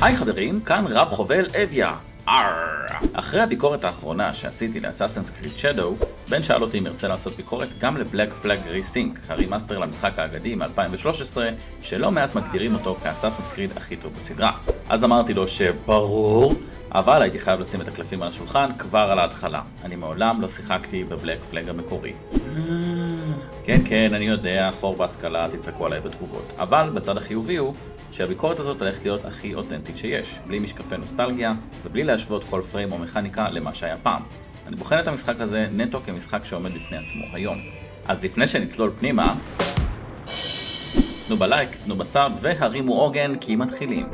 היי חברים, כאן רב חובל אביה. אחרי הביקורת האחרונה שעשיתי לאסאסינס קריד שדו, בן שאל אותי אם ירצה לעשות ביקורת גם לבלק פלאג ריסינק, הרימאסטר למשחק האגדי מ-2013, שלא מעט מגדירים אותו כאסאסינס קריד הכי טוב בסדרה. אז אמרתי לו שברור, אבל הייתי חייב לשים את הקלפים על השולחן כבר על ההתחלה. אני מעולם לא שיחקתי בבלק פלאג המקורי. כן, אני יודע, חור בהשכלה, תצעקו עליי בתגובות. אבל בצד החיובי הוא שהביקורת הזאת הולכת להיות הכי אותנטית שיש, בלי משקפי נוסטלגיה ובלי להשוות כל פריים או מכניקה למה שהיה פעם. אני בוחן את המשחק הזה נטו כמשחק שעומד בפני עצמו היום. אז לפני שנצלול פנימה, תנו בלייק, תנו בסאב והרימו עוגן כי מתחילים.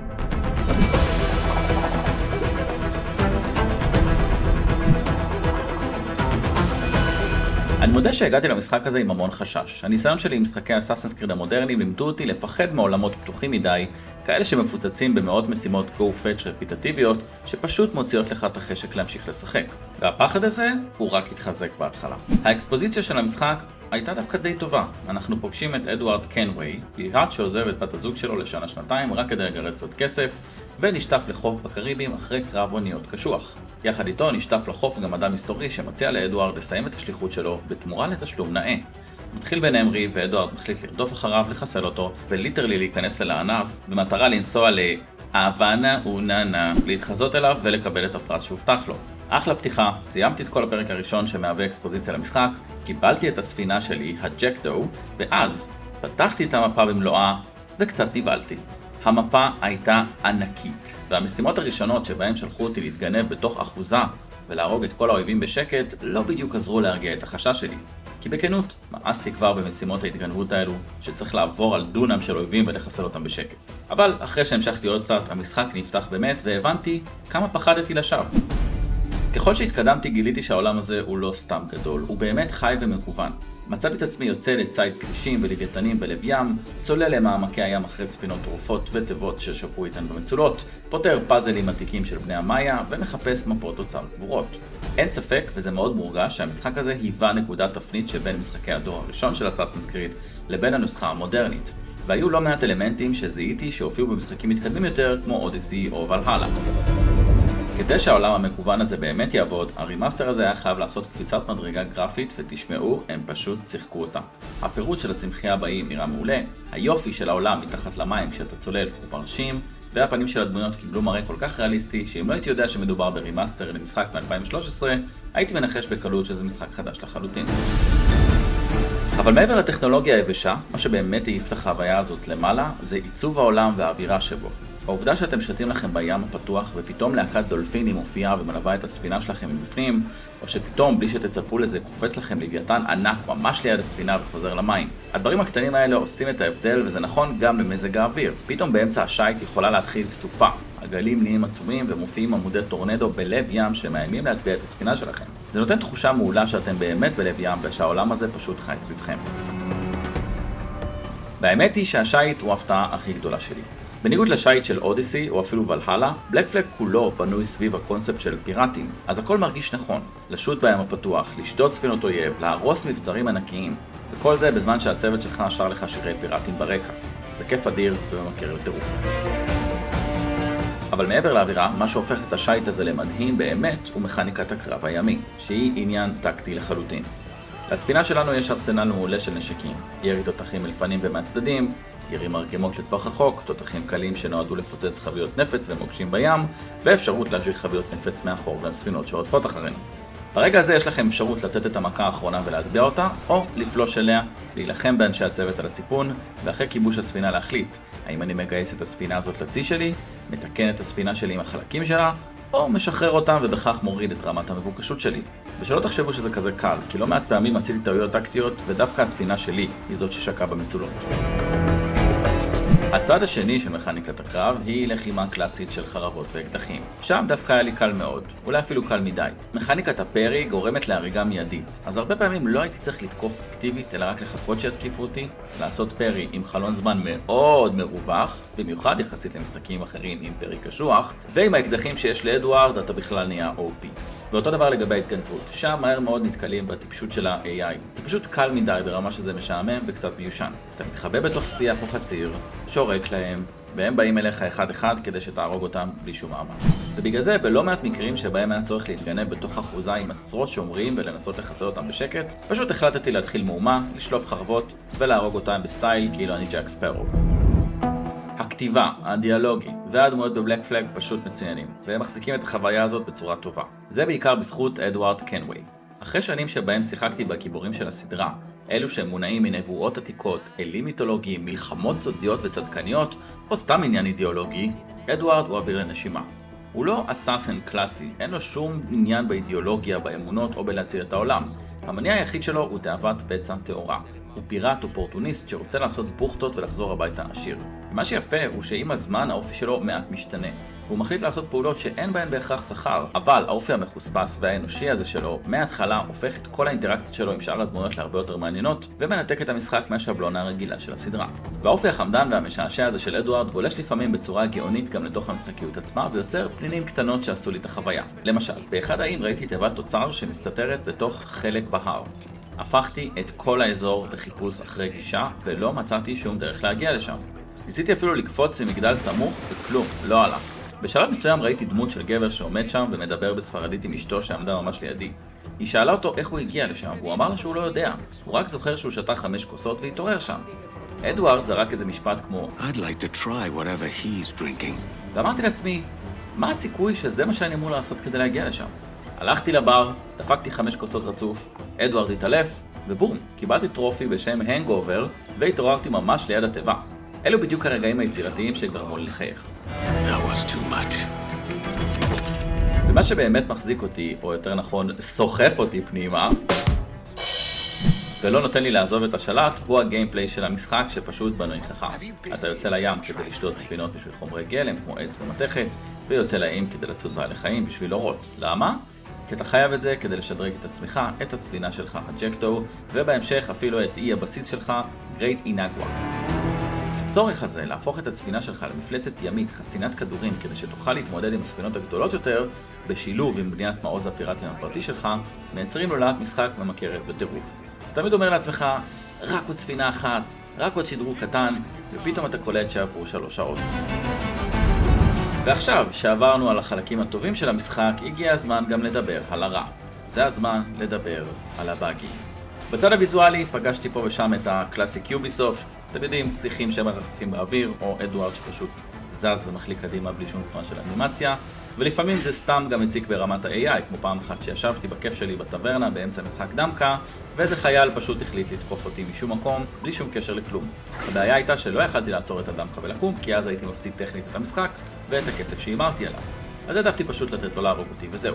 אני מודה שהגעתי למשחק הזה עם המון חשש. הניסיון שלי עם משחקי אסאסינס קריד המודרניים לימדו אותי לפחד מעולמות פתוחים מדי, כאלה שמפוצצים במאות משימות go fetch רפיטטיביות, שפשוט מוציאות לך את החשק להמשיך לשחק. והפחד הזה הוא רק התחזק בהתחלה. האקספוזיציה של המשחק הייתה דווקא די טובה. אנחנו פוגשים את אדוארד קנווי, פיראט שעוזב את בת הזוג שלו לשנה-שנתיים רק כדי לגרד קצת כסף, ונשטף לחוף בקריבים אחרי קרב אוניות קשוח. יחד איתו נשטף לחוף גם אדם היסטורי שמציע לאדוארד לסיים את השליחות שלו בתמורה לתשלום נאה. מתחיל ביניהם ריב ואדוארד מחליט לרדוף אחריו, לחסל אותו וליטרלי להיכנס אל הענב במטרה לנסוע לאבנה וננה, להתחזות אליו ולקבל את הפרס שהובטח לו. אחלה פתיחה, סיימתי את כל הפרק הראשון שמהווה אקספוזיציה למשחק, קיבלתי את הספינה שלי, הג'קדו, ואז פתחתי את המפה במלואה וקצת נבלתי. המפה הייתה ענקית, והמשימות הראשונות שבהן שלחו אותי להתגנב בתוך אחוזה ולהרוג את כל האויבים בשקט לא בדיוק עזרו להרגיע את החשש שלי. כי בכנות, מאסתי כבר במשימות ההתגנבות האלו שצריך לעבור על דונם של אויבים ולחסל אותם בשקט. אבל אחרי שהמשכתי עוד קצת, המשחק נפתח באמת והבנתי כמה פחדתי לשווא. ככל שהתקדמתי גיליתי שהעולם הזה הוא לא סתם גדול, הוא באמת חי ומגוון. מצאתי את עצמי יוצא לציד כבישים ולוויתנים בלב ים, צולל למעמקי הים אחרי ספינות תרופות ותיבות ששפרו איתן במצולות, פותר פאזלים עתיקים של בני המאיה ומחפש מפות אוצר גבורות. אין ספק, וזה מאוד מורגש, שהמשחק הזה היווה נקודת תפנית שבין משחקי הדור הראשון של אסאסינס קריד לבין הנוסחה המודרנית. והיו לא מעט אלמנטים שזיהיתי שהופיעו במשחקים מתקדמים יותר כמו אודיסי או ולהלה. כדי שהעולם המקוון הזה באמת יעבוד, הרימאסטר הזה היה חייב לעשות קפיצת מדרגה גרפית, ותשמעו, הם פשוט שיחקו אותה. הפירוט של הצמחייה באיים נראה מעולה, היופי של העולם מתחת למים כשאתה צולל הוא מרשים, והפנים של הדמויות קיבלו מראה כל כך ריאליסטי, שאם לא הייתי יודע שמדובר ברימאסטר למשחק מ-2013, הייתי מנחש בקלות שזה משחק חדש לחלוטין. אבל מעבר לטכנולוגיה היבשה, מה שבאמת העיף את החוויה הזאת למעלה, זה עיצוב העולם והאווירה שבו. העובדה שאתם שתים לכם בים הפתוח ופתאום להקת דולפינים מופיעה ומלווה את הספינה שלכם מבפנים, או שפתאום בלי שתצפו לזה קופץ לכם לוויתן ענק ממש ליד הספינה וחוזר למים. הדברים הקטנים האלה עושים את ההבדל, וזה נכון גם במזג האוויר. פתאום באמצע השייט יכולה להתחיל סופה. הגלים נהיים עצומים ומופיעים עמודי טורנדו בלב ים שמאיימים להטביע את הספינה שלכם. זה נותן תחושה מעולה שאתם באמת בלב ים ושהעולם הזה פשוט חי סביבכם. והאמת היא שהשייט הוא ההפתעה הכי גדולה שלי. בניגוד לשייט של אודיסי או אפילו ולהלה, בלק פלאג כולו בנוי סביב הקונספט של פיראטים, אז הכל מרגיש נכון. לשוט בים הפתוח, לשדוד ספינות אויב, להרוס מבצרים ענקיים, וכל זה בזמן שהצוות שלך שר לך שירי פיראטים ברקע. זה כיף אדיר וממכר לטירוף. אבל מעבר לאווירה, מה שהופך את השייט הזה למדהים באמת הוא מכניקת הקרב הימי, שהיא עניין טקטי לחלוטין. לספינה שלנו יש ארסנל מעולה של נשקים, ירי תותחים מלפנים ומהצדדים, ירי מרגמות לטווח רחוק, תותחים קלים שנועדו לפוצץ חביות נפץ ומוקשים בים, ואפשרות להשליך חביות נפץ מאחור והספינות שרודפות אחרינו. ברגע הזה יש לכם אפשרות לתת את המכה האחרונה ולהטביע אותה, או לפלוש אליה, להילחם באנשי הצוות על הסיפון, ואחרי כיבוש הספינה להחליט האם אני מגייס את הספינה הזאת לצי שלי, מתקן את הספינה שלי עם החלקים שלה, או משחרר אותם ובכך מוריד את רמת המבוקשות שלי. ושלא תחשבו שזה כזה קל, כי לא מעט פעמים עשיתי טעויות טקטיות, ודווקא הספינה שלי היא זאת ששקעה במצולות. הצד השני של מכניקת הקרב היא לחימה קלאסית של חרבות ואקדחים. שם דווקא היה לי קל מאוד, אולי אפילו קל מדי. מכניקת הפרי גורמת להריגה מיידית, אז הרבה פעמים לא הייתי צריך לתקוף אקטיבית, אלא רק לחכות שיתקיפו אותי, לעשות פרי עם חלון זמן מאוד מרווח, במיוחד יחסית למשחקים אחרים עם פרי קשוח, ועם האקדחים שיש לאדוארד אתה בכלל נהיה OP. ואותו דבר לגבי ההתגנבות, שם מהר מאוד נתקלים בטיפשות של ה-AI. זה פשוט קל מדי ברמה שזה משעמם וקצת מיושן. אתה מתחבא בתוך שיח או חציר, שורק להם, והם באים אליך אחד אחד כדי שתהרוג אותם בלי שום מאמץ. ובגלל זה, בלא מעט מקרים שבהם היה צורך להתגנב בתוך אחוזה עם עשרות שומרים ולנסות לחסל אותם בשקט, פשוט החלטתי להתחיל מהומה, לשלוף חרבות ולהרוג אותם בסטייל כאילו אני ג'ק ספארו. הכתיבה, הדיאלוגים והדמויות בבלק פלאג פשוט מצוינים, והם מחזיקים את החוויה הזאת בצורה טובה. זה בעיקר בזכות אדוארד קנווי. אחרי שנים שבהם שיחקתי בגיבורים של הסדרה, אלו שהם מונעים מנבואות עתיקות, אלים מיתולוגיים, מלחמות סודיות וצדקניות, או סתם עניין אידיאולוגי, אדוארד הוא אוויר לנשימה. הוא לא אסאסן קלאסי, אין לו שום עניין באידיאולוגיה, באמונות או בלהציל את העולם. המניע היחיד שלו הוא תאוות בצע טהורה. הוא פיראט אופורטוניסט שרוצה לעשות בוכטות ולחזור הביתה עשיר. ומה שיפה הוא שעם הזמן האופי שלו מעט משתנה. הוא מחליט לעשות פעולות שאין בהן בהכרח שכר, אבל האופי המחוספס והאנושי הזה שלו מההתחלה הופך את כל האינטראקציות שלו עם שאר הדמויות להרבה יותר מעניינות ומנתק את המשחק מהשבלונה הרגילה של הסדרה. והאופי החמדן והמשעשע הזה של אדוארד גולש לפעמים בצורה גאונית גם לתוך המשחקיות עצמה ויוצר פנינים קטנות שעשו לי את החוויה. למשל, באחד האיים ראיתי תיבת תוצר שמסתתרת בתוך חלק בהר. הפכתי את כל האזור בחיפוש אחרי גישה ולא מצאתי שום דרך להגיע לשם. ניסיתי אפילו לקפוץ ממגדל סמוך וכלום, לא הלך. בשלב מסוים ראיתי דמות של גבר שעומד שם ומדבר בספרדית עם אשתו שעמדה ממש לידי. היא שאלה אותו איך הוא הגיע לשם, והוא אמר לה שהוא לא יודע. הוא רק זוכר שהוא שתה 5 כוסות והתעורר שם. אדוארד זרק איזה משפט כמו I'd like to try whatever he's drinking. ואמרתי לעצמי, מה הסיכוי שזה מה שאני אמור לעשות כדי להגיע לשם? הלכתי לבר, דפקתי 5 כוסות רצוף, אדוארד התעלף, ובום, קיבלתי טרופי בשם הנגאובר, והתעוררתי ממש ליד התיבה. אלו בדיוק הרגעים היצירתיים שגרמו לי לחייך. That was too much. ומה שבאמת מחזיק אותי, או יותר נכון, סוחף אותי פנימה, ולא נותן לי לעזוב את השלט, הוא הגיימפליי של המשחק שפשוט בנוי חכם. אתה יוצא לים כדי לשתות ספינות בשביל חומרי גלם, כמו עץ ומתכת, ויוצא לים כדי לצוד בעלי חיים בשביל אורות. למה? כי אתה חייב את זה כדי לשדרג את עצמך, את הספינה שלך, הג'קטו, ובהמשך אפילו את אי הבסיס שלך, גרייט אינגווה. הצורך הזה להפוך את הספינה שלך למפלצת ימית חסינת כדורים כדי שתוכל להתמודד עם הספינות הגדולות יותר, בשילוב עם בניית מעוז הפיראטים הפרטי שלך, מייצרים לו להט משחק ממכרת בטירוף. אתה תמיד אומר לעצמך, רק עוד ספינה אחת, רק עוד שדרוג קטן, ופתאום אתה קולט שעברו 3 שעות. ועכשיו, שעברנו על החלקים הטובים של המשחק, הגיע הזמן גם לדבר על הרע. זה הזמן לדבר על הבאגים. בצד הוויזואלי פגשתי פה ושם את הקלאסיק יוביסופט, אתם יודעים, שיחים שמרחפים באוויר, או אדוארד שפשוט זז ומחליק קדימה בלי שום תנועה של אנימציה, ולפעמים זה סתם גם מציק ברמת ה-AI, כמו פעם אחת שישבתי בכיף שלי בטברנה באמצע משחק דמקה, ואיזה חייל פשוט החליט לתקוף אותי משום מקום, בלי שום קשר לכלום. הבעיה הייתה שלא יכלתי לעצור את הדמקה ולקום, כי אז הייתי מפסיד טכנית את המשחק, ואת הכסף שהימרתי עליו. אז העדפתי פשוט לתת לו להרוג אותי, וזהו.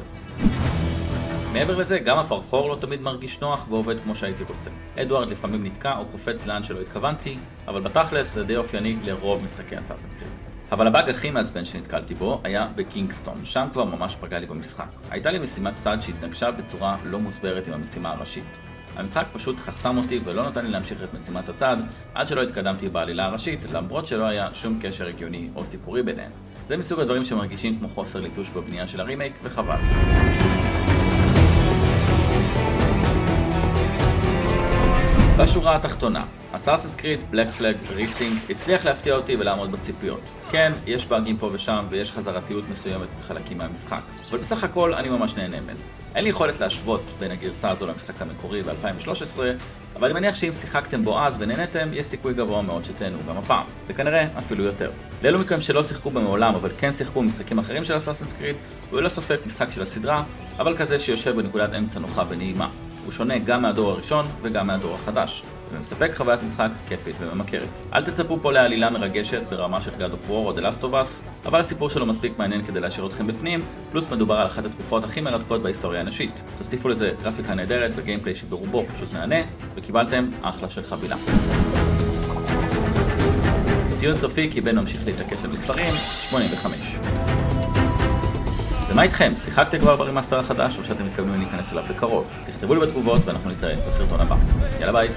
מעבר לזה, גם הפרקור לא תמיד מרגיש נוח ועובד כמו שהייתי רוצה. אדוארד לפעמים נתקע או קופץ לאן שלא התכוונתי, אבל בתכלס זה די אופייני לרוב משחקי אסאסינס קריד. אבל הבאג הכי מעצבן שנתקלתי בו היה בקינגסטון, שם כבר ממש פגע לי במשחק. הייתה לי משימת צד שהתנגשה בצורה לא מוסברת עם המשימה הראשית. המשחק פשוט חסם אותי ולא נתן לי להמשיך את משימת הצד, עד שלא התקדמתי בעלילה הראשית, למרות שלא היה שום קשר הגיוני או סיפורי ביניהם. זה מסוג הדברים שמרגישים כמו חוסר ליטוש בבנייה של הרימייק, וחבל. בשורה התחתונה, אסאסינס קריד בלק פלאג ריסינג הצליח להפתיע אותי ולעמוד בציפיות. כן, יש באגים פה ושם ויש חזרתיות מסוימת בחלקים מהמשחק, אבל בסך הכל אני ממש נהנה ממנו. אין לי יכולת להשוות בין הגרסה הזו למשחק המקורי ב-2013, אבל אני מניח שאם שיחקתם בו אז ונהנתם, יש סיכוי גבוה מאוד שתהנו גם הפעם, וכנראה אפילו יותר. לאלו מכם שלא שיחקו במעולם אבל כן שיחקו משחקים אחרים של אסאסינס קריד, הוא ללא ספק משחק של הסדרה, אבל כזה שיושב בנקודת אמצע נוחה ונעימה. הוא שונה גם מהדור הראשון וגם מהדור החדש, ומספק חוויית משחק כיפית וממכרת. אל תצפו פה לעלילה מרגשת ברמה של God of War או The Last of Us, אבל הסיפור שלו מספיק מעניין כדי להשאיר אתכם בפנים, פלוס מדובר על אחת התקופות הכי מרתקות בהיסטוריה האנושית. תוסיפו לזה גרפיקה נהדרת וגיימפליי שברובו פשוט מהנה, וקיבלתם אחלה של חבילה. ציון סופי כי בן ממשיך להתעקש על מספרים, 85. ומה איתכם? שיחקתם כבר ברימאסטר החדש או שאתם מתכוונים להיכנס אליו בקרוב? תכתבו לי בתגובות ואנחנו נתראה בסרטון הבא. יאללה ביי!